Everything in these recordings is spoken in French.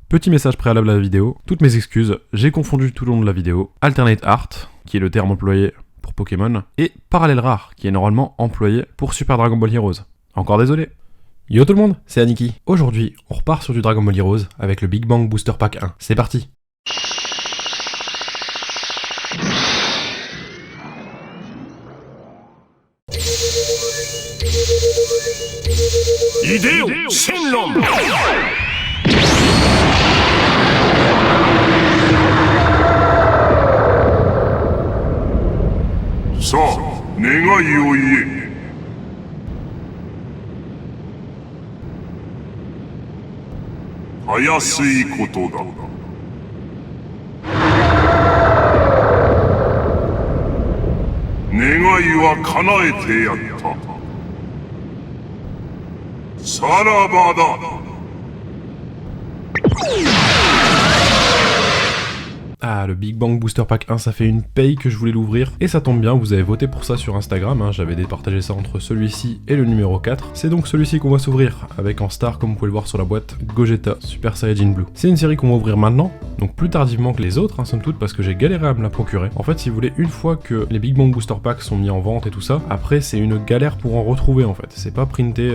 Petit message préalable à la vidéo, toutes mes excuses, j'ai confondu tout le long de la vidéo Alternate Art, qui est le terme employé pour Pokémon, et Parallèle Rare, qui est normalement employé pour Super Dragon Ball Heroes. Encore désolé. Yo tout le monde, c'est Aniki. Aujourd'hui, on repart sur du Dragon Ball Heroes avec le Big Bang Booster Pack 1. C'est parti. Hideo Shenron! さあ、願いを言え。たやすいことだ。願いは叶えてやった。さらばだ。Ah, le Big Bang Booster Pack 1, ça fait une paye que je voulais l'ouvrir, et ça tombe bien, vous avez voté pour ça sur Instagram, hein, j'avais départagé ça entre celui-ci et le numéro 4. C'est donc celui-ci qu'on va s'ouvrir, avec en star, comme vous pouvez le voir sur la boîte, Gogeta Super Saiyajin Blue. C'est une série qu'on va ouvrir maintenant, donc plus tardivement que les autres, hein, somme toute, parce que j'ai galéré à me la procurer. En fait, si vous voulez, une fois que les Big Bang Booster Packs sont mis en vente et tout ça, après c'est une galère pour en retrouver en fait, c'est pas printé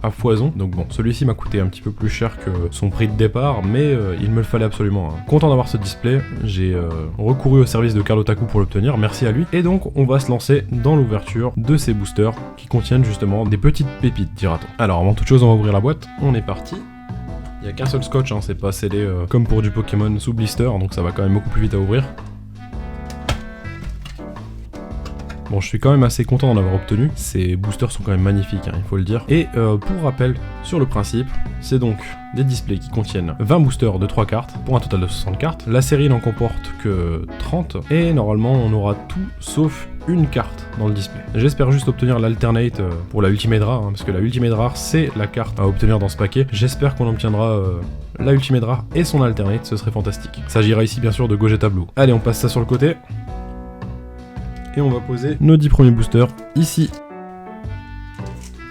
à foison, donc bon, celui-ci m'a coûté un petit peu plus cher que son prix de départ, mais il me le fallait absolument. Hein. Content d'avoir ce display, j'ai recouru au service de Carl Otaku pour l'obtenir, merci à lui. Et donc on va se lancer dans l'ouverture de ces boosters qui contiennent justement des petites pépites, dira-t-on. Alors avant toute chose, on va ouvrir la boîte, on est parti. Il n'y a qu'un seul scotch, hein, c'est pas scellé comme pour du Pokémon sous blister, donc ça va quand même beaucoup plus vite à ouvrir. Bon, je suis quand même assez content d'en avoir obtenu, ces boosters sont quand même magnifiques, hein, il faut le dire. Et pour rappel, sur le principe, c'est donc des displays qui contiennent 20 boosters de 3 cartes, pour un total de 60 cartes. La série n'en comporte que 30, et normalement on aura tout sauf une carte dans le display. J'espère juste obtenir l'Alternate pour la Ultimate Rare, hein, parce que la Ultimate Rare c'est la carte à obtenir dans ce paquet. J'espère qu'on obtiendra la Ultimate Rare et son Alternate, ce serait fantastique. Il s'agira ici bien sûr de Gogeta Blue. Allez, on passe ça sur le côté. Et on va poser nos 10 premiers boosters ici.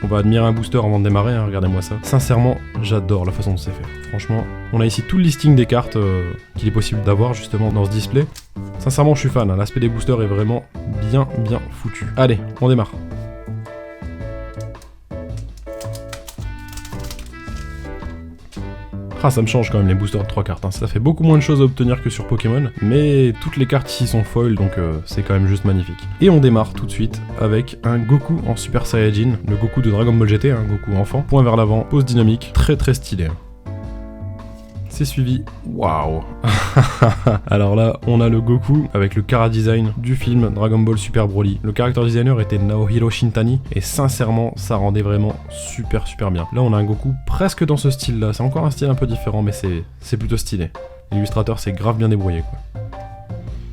On va admirer un booster avant de démarrer, hein, regardez-moi ça. Sincèrement, j'adore la façon dont c'est fait. Franchement, on a ici tout le listing des cartes qu'il est possible d'avoir justement dans ce display. Sincèrement, je suis fan, hein, l'aspect des boosters est vraiment bien foutu. Allez, on démarre. Ah, ça me change quand même les boosters de 3 cartes, hein. Ça fait beaucoup moins de choses à obtenir que sur Pokémon, mais toutes les cartes ici sont foil, donc c'est quand même juste magnifique. Et on démarre tout de suite avec un Goku en Super Saiyajin, le Goku de Dragon Ball GT, un Goku enfant, point vers l'avant, pose dynamique, très stylé. C'est suivi, waouh. Alors là, on a le Goku avec le Chara Design du film Dragon Ball Super Broly. Le character designer était Naohiro Shintani, et sincèrement, ça rendait vraiment super bien. Là, on a un Goku presque dans ce style-là. C'est encore un style un peu différent, mais c'est plutôt stylé. L'illustrateur s'est grave bien débrouillé, quoi.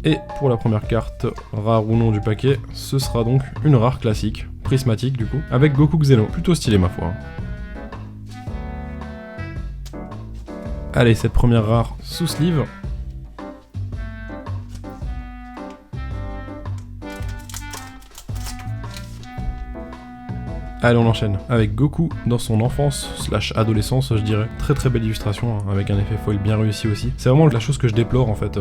Et pour la première carte, rare ou non du paquet, ce sera donc une rare classique, prismatique du coup, avec Goku Xeno. Plutôt stylé, ma foi. Allez, cette première rare sous sleeve. Allez, on enchaîne avec Goku dans son enfance / adolescence, je dirais. Très belle illustration, hein, avec un effet foil bien réussi aussi. C'est vraiment la chose que je déplore en fait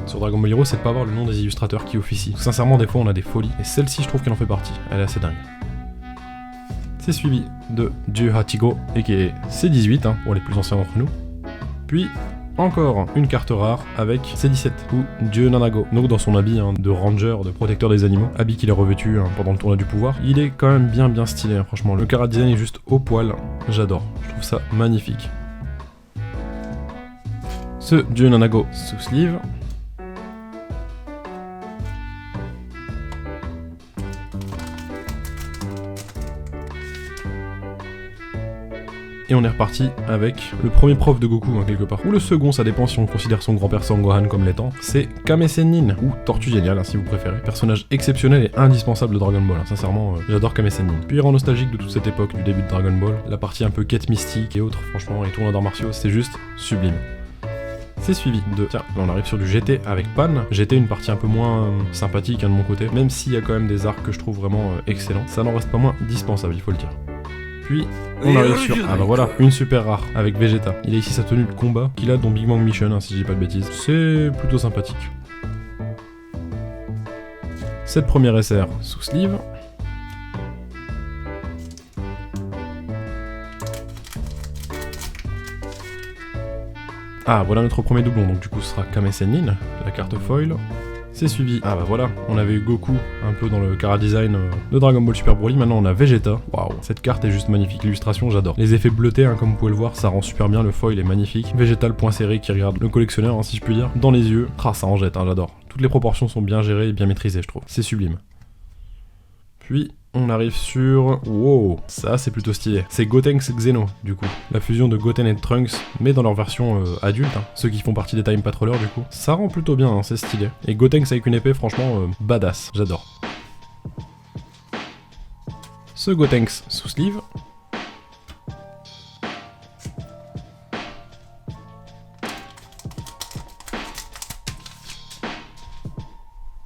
sur Dragon Ball Heroes, c'est de pas avoir le nom des illustrateurs qui officient. Sincèrement, des fois on a des folies, et celle-ci je trouve qu'elle en fait partie. Elle est assez dingue. C'est suivi de Dieu Hachigo, et qui est C18 hein, pour les plus anciens d'entre nous. Puis encore une carte rare avec C17 ou Dieu Nanago, donc dans son habit hein, de ranger, de protecteur des animaux, habit qu'il a revêtu hein, pendant le tournoi du pouvoir. Il est quand même bien stylé, hein, franchement. Le Chara Design est juste au poil, j'adore, je trouve ça magnifique. Ce Dieu Nanago sous sleeve. Et on est reparti avec le premier prof de Goku, hein, quelque part. Ou le second, ça dépend si on considère son grand-père Sangohan comme l'étant. C'est Kame Sennin, ou Tortue Géniale, hein, si vous préférez. Personnage exceptionnel et indispensable de Dragon Ball. Hein. Sincèrement, j'adore Kame Sennin. Puis rend nostalgique de toute cette époque, du début de Dragon Ball. La partie un peu quête mystique et autres, franchement, et tournois d'arts martiaux, c'est juste sublime. C'est suivi de... Tiens, là on arrive sur du GT avec Pan. GT, une partie un peu moins sympathique hein, de mon côté, même s'il y a quand même des arcs que je trouve vraiment excellents. Ça n'en reste pas moins dispensable, il faut le dire. Puis on arrive sur, ah bah voilà, une super rare avec Vegeta. Il a ici sa tenue de combat qu'il a dans Big Bang Mission, hein, si je dis pas de bêtises. C'est plutôt sympathique. Cette première SR sous sleeve. Ah, voilà notre premier doublon, donc du coup ce sera Kame Sennin, la carte foil. C'est suivi, ah bah voilà, on avait eu Goku un peu dans le Kara Design de Dragon Ball Super Broly, maintenant on a Vegeta. Waouh, cette carte est juste magnifique, l'illustration j'adore. Les effets bleutés, hein, comme vous pouvez le voir, ça rend super bien, le foil est magnifique. Vegeta le point serré qui regarde le collectionneur, hein, si je puis dire, dans les yeux. Ah, ça en jette, hein, j'adore. Toutes les proportions sont bien gérées et bien maîtrisées, je trouve. C'est sublime. Puis on arrive sur... Wow, ça c'est plutôt stylé. C'est Gotenks Xeno, du coup. La fusion de Goten et de Trunks, mais dans leur version adulte, hein. Ceux qui font partie des Time Patrollers, du coup. Ça rend plutôt bien, hein, c'est stylé. Et Gotenks avec une épée, franchement, badass, j'adore. Ce Gotenks sous sleeve.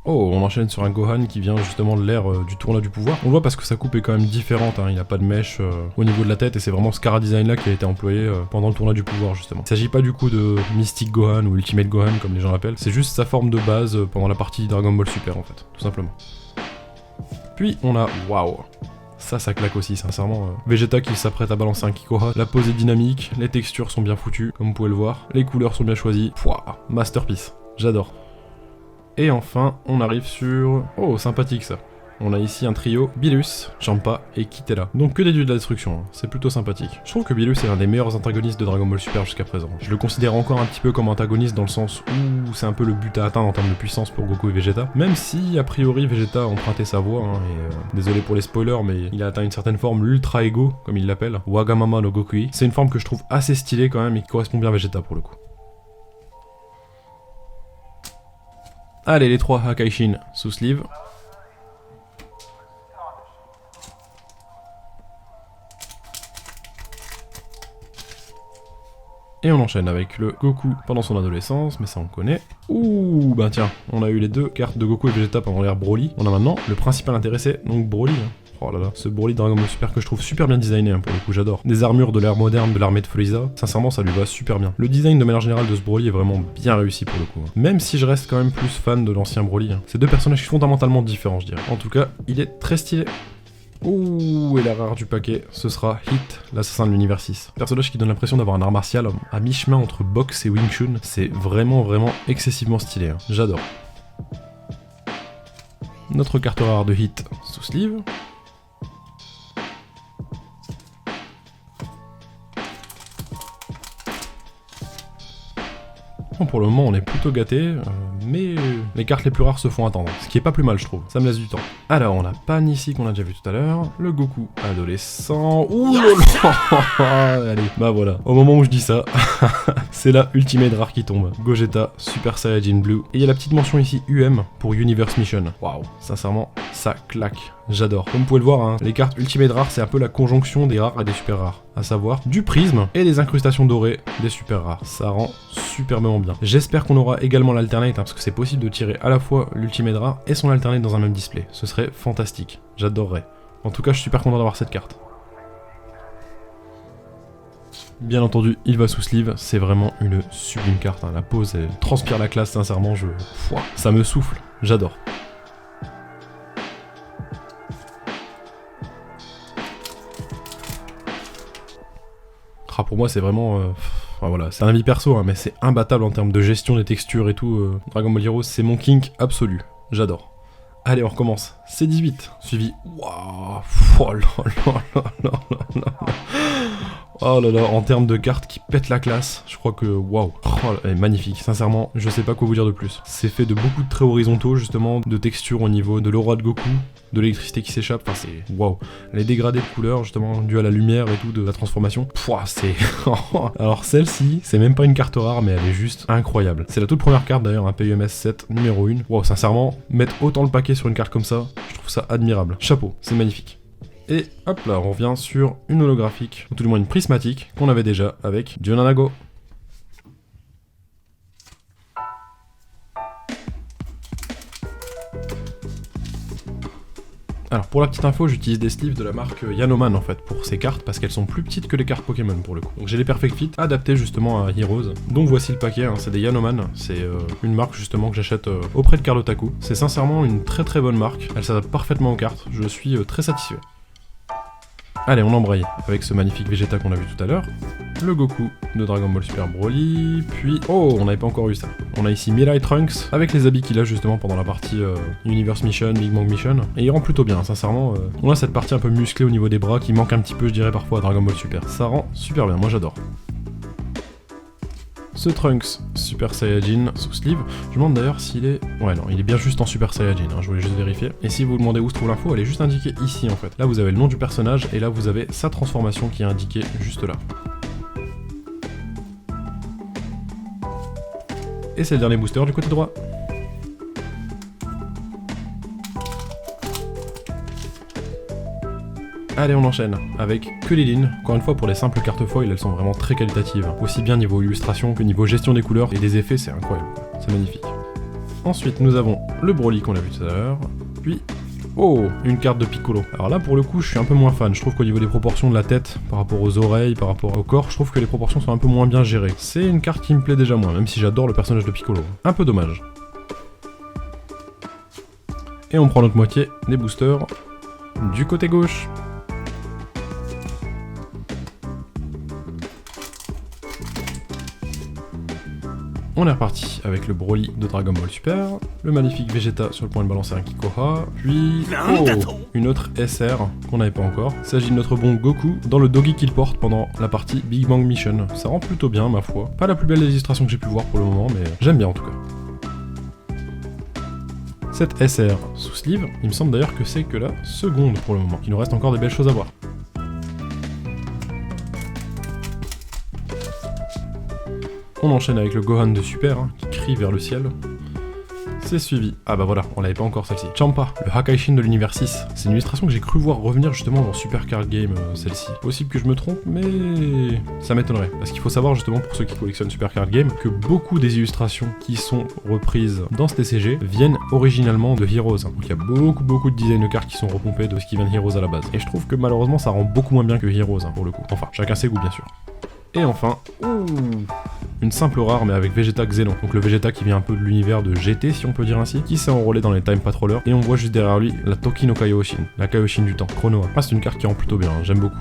Oh, on enchaîne sur un Gohan qui vient justement de l'ère du tournoi du pouvoir. On le voit parce que sa coupe est quand même différente, hein. Il n'a pas de mèche au niveau de la tête et c'est vraiment ce Kara Design là qui a été employé pendant le tournoi du pouvoir justement. Il s'agit pas du coup de Mystic Gohan ou Ultimate Gohan comme les gens l'appellent, c'est juste sa forme de base pendant la partie Dragon Ball Super en fait, tout simplement. Puis on a, waouh, ça claque aussi sincèrement. Vegeta qui s'apprête à balancer un Kikoha, la pose est dynamique, les textures sont bien foutues comme vous pouvez le voir, les couleurs sont bien choisies, pouah, masterpiece, j'adore. Et enfin, on arrive sur... Oh, sympathique ça. On a ici un trio, Bilus, Champa et Kitela. Donc que des dieux de la destruction, hein. C'est plutôt sympathique. Je trouve que Bilus est l'un des meilleurs antagonistes de Dragon Ball Super jusqu'à présent. Je le considère encore un petit peu comme antagoniste dans le sens où c'est un peu le but à atteindre en termes de puissance pour Goku et Vegeta. Même si, a priori, Vegeta a emprunté sa voix, hein, et désolé pour les spoilers, mais il a atteint une certaine forme, l'Ultra Ego, comme il l'appelle, Wagamama no Gokui. C'est une forme que je trouve assez stylée quand même et qui correspond bien à Vegeta pour le coup. Allez, les trois Hakaishin sous sleeve. Et on enchaîne avec le Goku pendant son adolescence, mais ça on connaît. Ouh, bah tiens, on a eu les deux cartes de Goku et Vegeta pendant l'ère Broly. On a maintenant le principal intéressé, donc Broly. Hein. Oh là là, ce Broly Dragon Ball Super que je trouve super bien designé, hein, pour le coup j'adore. Des armures de l'ère moderne de l'armée de Frieza, sincèrement ça lui va super bien. Le design de manière générale de ce Broly est vraiment bien réussi pour le coup. Hein. Même si je reste quand même plus fan de l'ancien Broly. Hein. C'est deux personnages fondamentalement différents je dirais. En tout cas, il est très stylé. Ouh, et la rare du paquet, ce sera Hit, l'assassin de l'univers 6. Personnage qui donne l'impression d'avoir un art martial à mi-chemin entre boxe et Wing Chun. C'est vraiment excessivement stylé. Hein. J'adore. Notre carte rare de Hit sous sleeve. Pour le moment on est plutôt gâté, mais les cartes les plus rares se font attendre, ce qui est pas plus mal je trouve, ça me laisse du temps. Alors on a Pan ici qu'on a déjà vu tout à l'heure, le Goku adolescent, ouh allez, bah voilà, au moment où je dis ça, c'est la Ultimate Rare qui tombe, Gogeta Super Saiyajin Blue, et il y a la petite mention ici UM pour Universe Mission. Waouh, sincèrement, ça claque. J'adore. Comme vous pouvez le voir, hein, les cartes Ultimate Rares, c'est un peu la conjonction des rares et des super rares. À savoir du prisme et des incrustations dorées des super rares. Ça rend superbement bien. J'espère qu'on aura également l'alternate, hein, parce que c'est possible de tirer à la fois l'Ultimate Rare et son alternate dans un même display. Ce serait fantastique. J'adorerais. En tout cas, je suis super content d'avoir cette carte. Bien entendu, il va sous sleeve, c'est vraiment une sublime carte. Hein. La pose, elle transpire la classe, sincèrement, ça me souffle. J'adore. Pour moi c'est vraiment... enfin, voilà, c'est un avis perso, hein, mais c'est imbattable en termes de gestion des textures et tout. Dragon Ball Heroes, c'est mon kink absolu. J'adore. Allez, on recommence. C'est 18, suivi... Waouh. Oh là là là là là là. Oh là là, en termes de cartes qui pètent la classe, je crois que waouh, elle est magnifique, sincèrement, je sais pas quoi vous dire de plus. C'est fait de beaucoup de traits horizontaux, justement, de textures au niveau de l'aura de Goku, de l'électricité qui s'échappe, enfin c'est waouh. Les dégradés de couleurs, justement, dus à la lumière et tout, de la transformation, pouah, c'est... Alors celle-ci, c'est même pas une carte rare, mais elle est juste incroyable. C'est la toute première carte d'ailleurs, un PUMS 7 numéro 1. Waouh, sincèrement, mettre autant le paquet sur une carte comme ça, je trouve ça admirable. Chapeau, c'est magnifique. Et hop là, on revient sur une holographique, ou tout du moins une prismatique, qu'on avait déjà avec Dionanago. Alors pour la petite info, j'utilise des sleeves de la marque Yanoman en fait pour ces cartes parce qu'elles sont plus petites que les cartes Pokémon pour le coup. Donc j'ai les Perfect Fit adaptés justement à Heroes. Donc voici le paquet, hein, c'est des Yanoman, c'est une marque justement que j'achète auprès de Carlotaku. C'est sincèrement une très très bonne marque, elle s'adapte parfaitement aux cartes, je suis très satisfait. Allez, on embraye avec ce magnifique Vegeta qu'on a vu tout à l'heure, le Goku de Dragon Ball Super Broly, puis... Oh, on n'avait pas encore eu ça. On a ici Mirai Trunks, avec les habits qu'il a justement pendant la partie Universe Mission, Big Bang Mission, et il rend plutôt bien, sincèrement. On a cette partie un peu musclée au niveau des bras qui manque un petit peu, je dirais parfois, à Dragon Ball Super. Ça rend super bien, moi j'adore. Ce Trunks Super Saiyajin sous sleeve, je me demande d'ailleurs s'il est... Ouais non, il est bien juste en Super Saiyajin, hein, je voulais juste vérifier. Et si vous vous demandez où se trouve l'info, elle est juste indiquée ici en fait. Là vous avez le nom du personnage, et là vous avez sa transformation qui est indiquée juste là. Et c'est le dernier booster du côté droit. Allez, on enchaîne avec Kulilin. Encore une fois, pour les simples cartes foil, elles sont vraiment très qualitatives. Aussi bien niveau illustration que niveau gestion des couleurs et des effets, c'est incroyable. C'est magnifique. Ensuite, nous avons le Broly qu'on a vu tout à l'heure. Puis, oh, une carte de Piccolo. Alors là, pour le coup, je suis un peu moins fan. Je trouve qu'au niveau des proportions de la tête, par rapport aux oreilles, par rapport au corps, je trouve que les proportions sont un peu moins bien gérées. C'est une carte qui me plaît déjà moins, même si j'adore le personnage de Piccolo. Un peu dommage. Et on prend notre moitié des boosters du côté gauche. On est reparti avec le Broly de Dragon Ball Super, le magnifique Vegeta sur le point de balancer un Kikoha, puis une autre SR qu'on n'avait pas encore. Il s'agit de notre bon Goku dans le doggy qu'il porte pendant la partie Big Bang Mission. Ça rend plutôt bien ma foi. Pas la plus belle des illustrations que j'ai pu voir pour le moment, mais j'aime bien en tout cas. Cette SR sous sleeve, il me semble d'ailleurs que c'est que la seconde pour le moment. Il nous reste encore des belles choses à voir. On enchaîne avec le Gohan de Super, hein, qui crie vers le ciel. C'est suivi. Ah bah voilà, on l'avait pas encore celle-ci. Champa, le Hakaishin de l'univers 6. C'est une illustration que j'ai cru voir revenir justement dans Super Card Game, celle-ci. Possible que je me trompe, mais ça m'étonnerait. Parce qu'il faut savoir justement pour ceux qui collectionnent Super Card Game, que beaucoup des illustrations qui sont reprises dans ce TCG viennent originalement de Heroes. Donc il y a beaucoup de designs de cartes qui sont repompés de ce qui vient de Heroes à la base. Et je trouve que malheureusement ça rend beaucoup moins bien que Heroes, hein, pour le coup. Enfin, chacun ses goûts bien sûr. Et enfin, une simple rare mais avec Vegeta Xenon, donc le Vegeta qui vient un peu de l'univers de GT si on peut dire ainsi, qui s'est enrôlé dans les Time Patrollers, et on voit juste derrière lui la Toki no Kaioshin, la Kaioshin du temps, Chronoa. Ah, c'est une carte qui rend plutôt bien, hein, j'aime beaucoup.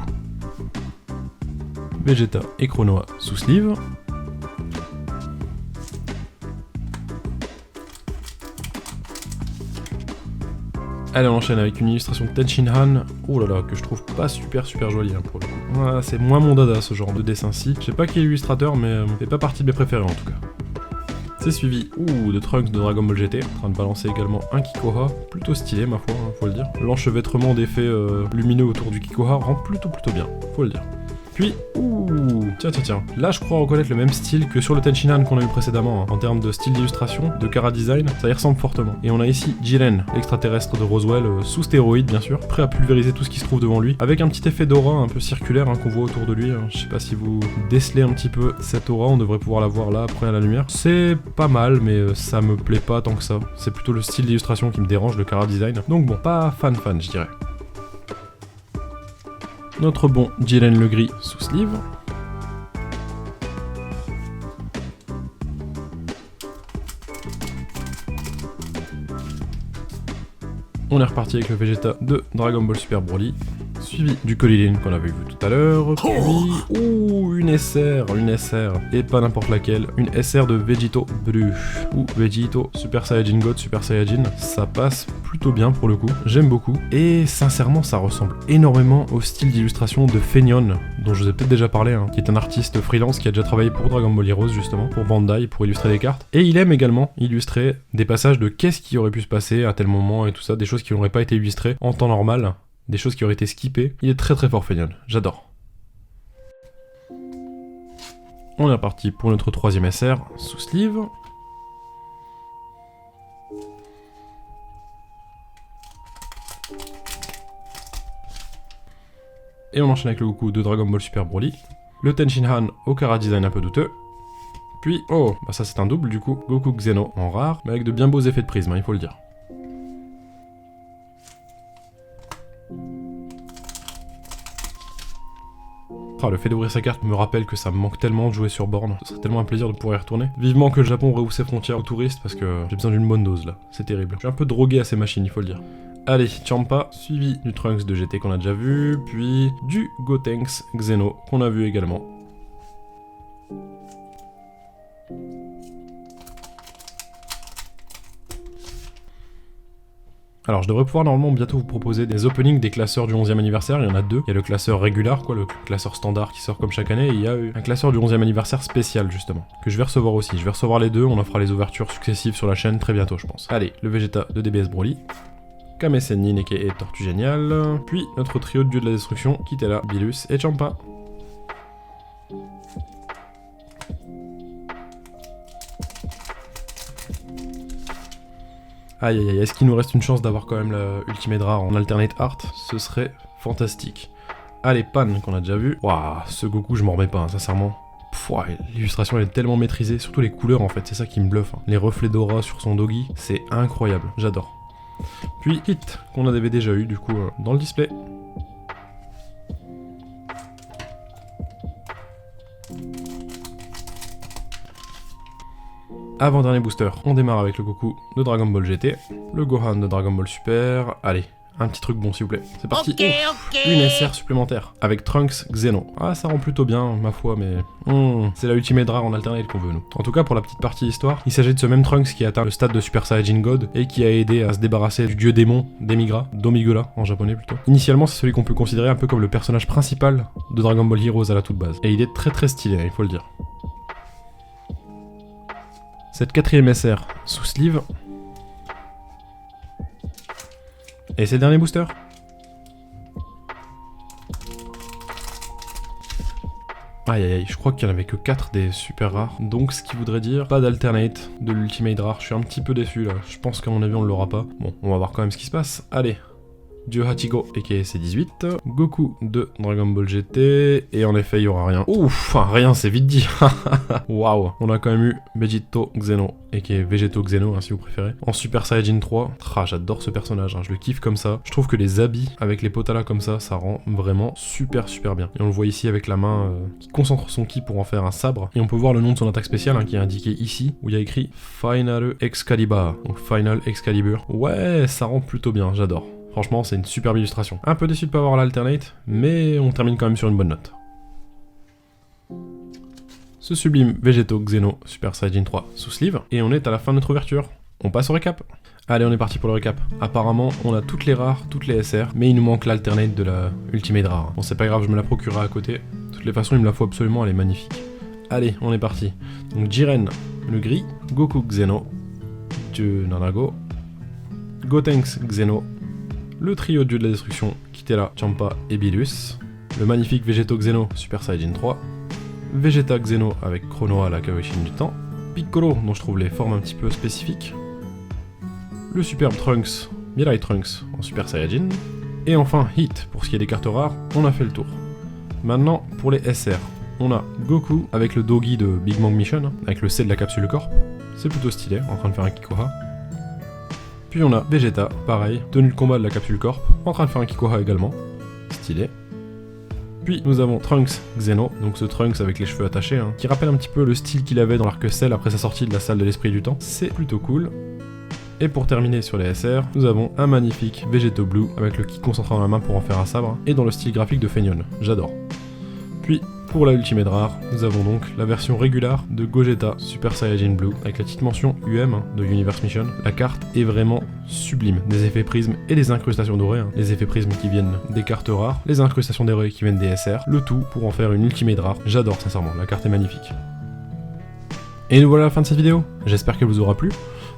Vegeta et Chronoa sous sleeve. Allez, on enchaîne avec une illustration de Tenshinhan, oh là là, que je trouve pas super jolie hein, pour le coup. Ouais, c'est moins mon dada ce genre de dessin-ci. Je sais pas qui est l'illustrateur, mais c'est pas partie de mes préférés en tout cas. C'est suivi, de Trunks de Dragon Ball GT, en train de balancer également un Kikoha, plutôt stylé ma foi, hein, faut le dire. L'enchevêtrement d'effets lumineux autour du Kikoha rend plutôt bien, faut le dire. Puis, tiens, là je crois reconnaître le même style que sur le Tenshinhan qu'on a eu précédemment, hein, en termes de style d'illustration, de Kara design, ça y ressemble fortement. Et on a ici Jiren, l'extraterrestre de Roswell, sous stéroïdes bien sûr, prêt à pulvériser tout ce qui se trouve devant lui, avec un petit effet d'aura un peu circulaire hein, qu'on voit autour de lui, hein. Je sais pas si vous décelez un petit peu cette aura, on devrait pouvoir la voir là après à la lumière. C'est pas mal, mais ça me plaît pas tant que ça, c'est plutôt le style d'illustration qui me dérange, le Kara design, donc bon, pas fan je dirais. Notre bon Jiren le gris sous sleeve. On est reparti avec le Vegeta de Dragon Ball Super Broly, suivi du Kulilin qu'on avait vu tout à l'heure, puis une SR, et pas n'importe laquelle, une SR de Vegito Blue, ou Vegito Super Saiyajin God, Super Saiyajin, ça passe plutôt bien pour le coup, j'aime beaucoup, et sincèrement ça ressemble énormément au style d'illustration de Fenion, dont je vous ai peut-être déjà parlé, hein, qui est un artiste freelance qui a déjà travaillé pour Dragon Ball Heroes justement, pour Bandai, pour illustrer des cartes, et il aime également illustrer des passages de qu'est-ce qui aurait pu se passer à tel moment et tout ça, des choses qui n'auraient pas été illustrées en temps normal, des choses qui auraient été skippées. Il est très fort Fenion, j'adore. On est reparti pour notre troisième SR sous sleeve. Et on enchaîne avec le Goku de Dragon Ball Super Broly. Le Tenshinhan au Kara design un peu douteux. Puis, bah ça c'est un double du coup, Goku Xeno en rare, mais avec de bien beaux effets de prisme, hein, il faut le dire. Ah, le fait d'ouvrir sa carte me rappelle que ça me manque tellement de jouer sur borne. Ce serait tellement un plaisir de pouvoir y retourner. Vivement que le Japon réouvre ses frontières aux touristes parce que j'ai besoin d'une bonne dose là. C'est terrible. Je suis un peu drogué à ces machines, il faut le dire. Allez, Champa, suivi du Trunks de GT qu'on a déjà vu, puis du Gotenks Xeno qu'on a vu également. Alors je devrais pouvoir normalement bientôt vous proposer des openings des classeurs du 11e anniversaire, il y en a deux. Il y a le classeur régulier, quoi, le classeur standard qui sort comme chaque année, et il y a un classeur du 11e anniversaire spécial justement, que je vais recevoir aussi. Je vais recevoir les deux, on en fera les ouvertures successives sur la chaîne très bientôt je pense. Allez, le Vegeta de DBS Broly, Kame Sennin et Tortue Géniale, puis notre trio de dieux de la destruction, Kitela, Bilus et Champa. Aïe aïe aïe, est-ce qu'il nous reste une chance d'avoir quand même la Ultimate Rare en Alternate Art? Ce serait fantastique. Allez, Pan, qu'on a déjà vu. Waouh, ce Goku, je m'en remets pas, hein, sincèrement. L'illustration, elle est tellement maîtrisée, surtout les couleurs en fait, c'est ça qui me bluffe. Hein. Les reflets d'aura sur son doggy, c'est incroyable, j'adore. Puis Hit, qu'on avait déjà eu du coup dans le display. Avant-dernier booster, on démarre avec le Goku de Dragon Ball GT, le Gohan de Dragon Ball Super, allez, un petit truc bon s'il vous plaît, c'est parti. Une SR supplémentaire, avec Trunks Xeno. Ah ça rend plutôt bien, ma foi, mais... c'est la Ultimate Rare en alternate qu'on veut nous. En tout cas pour la petite partie histoire, il s'agit de ce même Trunks qui a atteint le stade de Super Saiyajin God, et qui a aidé à se débarrasser du dieu démon d'Emigra, Domigula en japonais plutôt. Initialement c'est celui qu'on peut considérer un peu comme le personnage principal de Dragon Ball Heroes à la toute base, et il est très très stylé, il faut le dire. Cette quatrième SR sous sleeve. Et c'est le dernier booster. Aïe aïe aïe, je crois qu'il n'y en avait que 4 des super rares. Donc ce qui voudrait dire pas d'alternate de l'ultimate rare. Je suis un petit peu déçu là. Je pense qu'à mon avis on ne l'aura pas. Bon, on va voir quand même ce qui se passe. Allez. Dieu Hachigo, aka C18, Goku de Dragon Ball GT, et en effet il y aura rien. Ouf, enfin rien c'est vite dit. Waouh, on a quand même eu Vegito Xeno, aka Vegeto Xeno hein, si vous préférez, en Super Saiyajin 3. J'adore ce personnage, hein, je le kiffe comme ça. Je trouve que les habits avec les potalas comme ça rend vraiment super bien. Et on le voit ici avec la main qui concentre son ki pour en faire un sabre. Et on peut voir le nom de son attaque spéciale hein, qui est indiqué ici, où il y a écrit Final Excalibur. Donc Final Excalibur. Ouais, ça rend plutôt bien, j'adore. Franchement, c'est une superbe illustration. Un peu déçu de pas avoir l'alternate, mais on termine quand même sur une bonne note. Ce sublime Vegeto Xeno Super Saiyajin 3 sous sleeve, et on est à la fin de notre ouverture. On passe au récap. Allez, on est parti pour le récap. Apparemment, on a toutes les rares, toutes les SR, mais il nous manque l'alternate de la Ultimate Rare. Bon, c'est pas grave, je me la procurerai à côté. De toutes les façons, il me la faut absolument, elle est magnifique. Allez, on est parti. Donc Jiren, le gris, Goku Xeno, Dieu Nanago, Gotenks Xeno, le trio dieu de la destruction, Kitela, Champa et Bilus, le magnifique Vegeto Xeno Super Saiyajin 3, Vegeta Xeno avec Chronoa la Kawashin du temps, Piccolo dont je trouve les formes un petit peu spécifiques, le superbe Trunks, Mirai Trunks en Super Saiyajin, et enfin Hit, pour ce qui est des cartes rares, on a fait le tour. Maintenant pour les SR, on a Goku avec le Dogi de Big Bang Mission, avec le C de la capsule Corp, c'est plutôt stylé, en train de faire un Kikoha. Puis on a Vegeta, pareil, tenue de combat de la capsule Corp, en train de faire un Kikoha également, stylé. Puis nous avons Trunks Xeno, donc ce Trunks avec les cheveux attachés, hein, qui rappelle un petit peu le style qu'il avait dans l'Arc Cell après sa sortie de la salle de l'esprit du temps, c'est plutôt cool. Et pour terminer sur les SR, nous avons un magnifique Vegeto Blue avec le ki concentré dans la main pour en faire un sabre, et dans le style graphique de Feignol, j'adore. Puis pour la Ultimate Rare, nous avons donc la version régulière de Gogeta Super Saiyajin Blue avec la petite mention UM de Universe Mission. La carte est vraiment sublime, des effets prismes et des incrustations dorées, hein. Les effets prismes qui viennent des cartes rares, les incrustations dorées qui viennent des SR, le tout pour en faire une Ultimate Rare. J'adore sincèrement, la carte est magnifique. Et nous voilà à la fin de cette vidéo, j'espère qu'elle vous aura plu.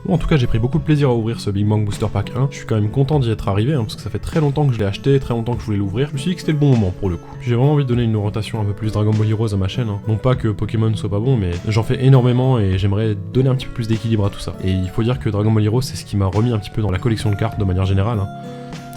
Bon, en tout cas, j'ai pris beaucoup de plaisir à ouvrir ce Big Bang Booster Pack 1. Je suis quand même content d'y être arrivé, hein, parce que ça fait très longtemps que je l'ai acheté, très longtemps que je voulais l'ouvrir. Je me suis dit que c'était le bon moment pour le coup. J'ai vraiment envie de donner une orientation un peu plus Dragon Ball Heroes à ma chaîne. Hein. Non pas que Pokémon ne soit pas bon, mais j'en fais énormément et j'aimerais donner un petit peu plus d'équilibre à tout ça. Et il faut dire que Dragon Ball Heroes, c'est ce qui m'a remis un petit peu dans la collection de cartes de manière générale. Hein.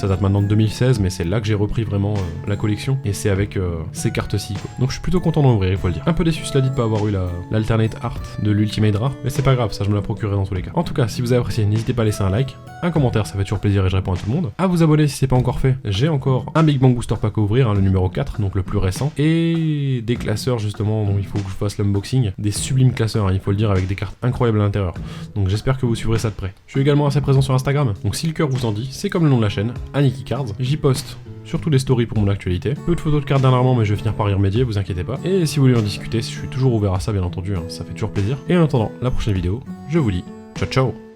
Ça date maintenant de 2016, mais c'est là que j'ai repris vraiment la collection, et c'est avec ces cartes-ci, quoi. Donc je suis plutôt content d'en ouvrir, il faut le dire. Un peu déçu, cela dit, de pas avoir eu l'alternate art de l'Ultimate Rare, mais c'est pas grave, ça je me la procurerai dans tous les cas. En tout cas, si vous avez apprécié, n'hésitez pas à laisser un like, un commentaire, ça fait toujours plaisir et je réponds à tout le monde. À vous abonner si c'est pas encore fait. J'ai encore un Big Bang Booster Pack à ouvrir, hein, le numéro 4, donc le plus récent, et des classeurs justement dont il faut que je fasse l'unboxing, des sublimes classeurs, hein, il faut le dire, avec des cartes incroyables à l'intérieur. Donc j'espère que vous suivrez ça de près. Je suis également assez présent sur Instagram, donc si le cœur vous en dit, c'est comme le nom de la chaîne, Aniki Cards. J'y poste surtout des stories pour mon actualité. Peu de photos de cartes dernièrement, mais je vais finir par y remédier, vous inquiétez pas. Et si vous voulez en discuter, je suis toujours ouvert à ça, bien entendu, hein, ça fait toujours plaisir. Et en attendant la prochaine vidéo, je vous dis ciao ciao.